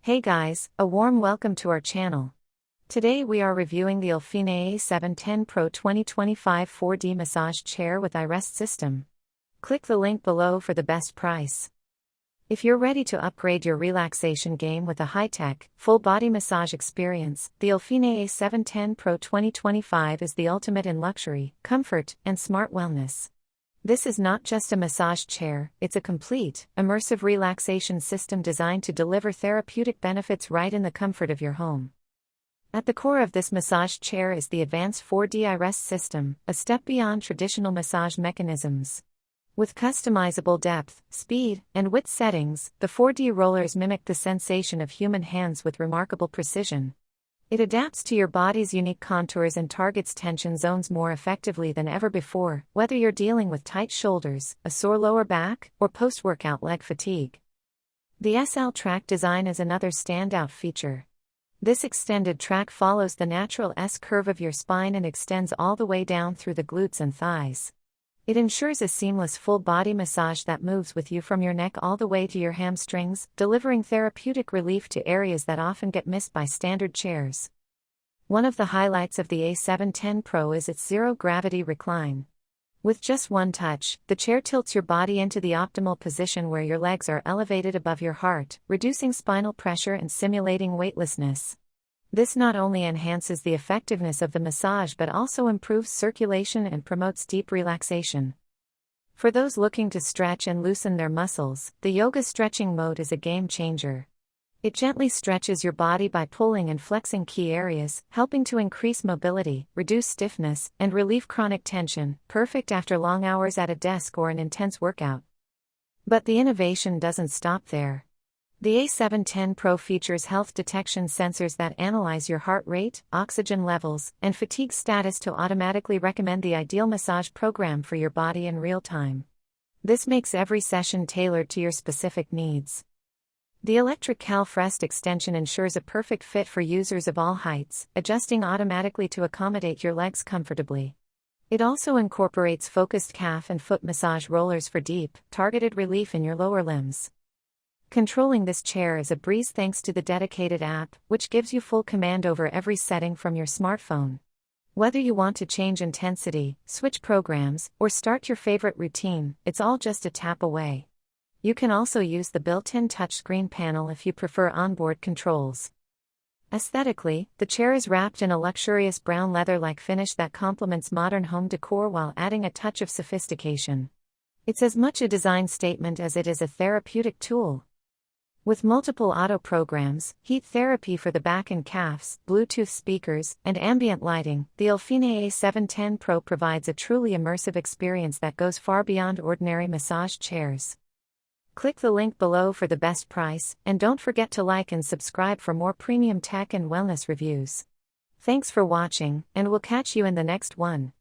Hey guys, a warm welcome to our channel. Today we are reviewing the Alfine A710 Pro 2025 4D massage chair with iRest system. Click the link below for the best price. If you're ready to upgrade your relaxation game with a high-tech, full-body massage experience, the Alfine A710 Pro 2025 is the ultimate in luxury, comfort, and smart wellness. This is not just a massage chair, it's a complete, immersive relaxation system designed to deliver therapeutic benefits right in the comfort of your home. At the core of this massage chair is the advanced 4D iRest system, a step beyond traditional massage mechanisms. With customizable depth, speed, and width settings, the 4D rollers mimic the sensation of human hands with remarkable precision. It adapts to your body's unique contours and targets tension zones more effectively than ever before, whether you're dealing with tight shoulders, a sore lower back, or post-workout leg fatigue. The SL track design is another standout feature. This extended track follows the natural S-curve of your spine and extends all the way down through the glutes and thighs. It ensures a seamless full-body massage that moves with you from your neck all the way to your hamstrings, delivering therapeutic relief to areas that often get missed by standard chairs. One of the highlights of the A710 Pro is its zero-gravity recline. With just one touch, the chair tilts your body into the optimal position where your legs are elevated above your heart, reducing spinal pressure and simulating weightlessness. This not only enhances the effectiveness of the massage but also improves circulation and promotes deep relaxation. For those looking to stretch and loosen their muscles, the yoga stretching mode is a game changer. It gently stretches your body by pulling and flexing key areas, helping to increase mobility, reduce stiffness, and relieve chronic tension, perfect after long hours at a desk or an intense workout. But the innovation doesn't stop there. The A710 Pro features health detection sensors that analyze your heart rate, oxygen levels, and fatigue status to automatically recommend the ideal massage program for your body in real time. This makes every session tailored to your specific needs. The electric Calfrest extension ensures a perfect fit for users of all heights, adjusting automatically to accommodate your legs comfortably. It also incorporates focused calf and foot massage rollers for deep, targeted relief in your lower limbs. Controlling this chair is a breeze thanks to the dedicated app, which gives you full command over every setting from your smartphone. Whether you want to change intensity, switch programs, or start your favorite routine, it's all just a tap away. You can also use the built-in touchscreen panel if you prefer onboard controls. Aesthetically, the chair is wrapped in a luxurious brown leather-like finish that complements modern home decor while adding a touch of sophistication. It's as much a design statement as it is a therapeutic tool. With multiple auto programs, heat therapy for the back and calves, Bluetooth speakers, and ambient lighting, the Alfine A710 Pro provides a truly immersive experience that goes far beyond ordinary massage chairs. Click the link below for the best price, and don't forget to like and subscribe for more premium tech and wellness reviews. Thanks for watching, and we'll catch you in the next one.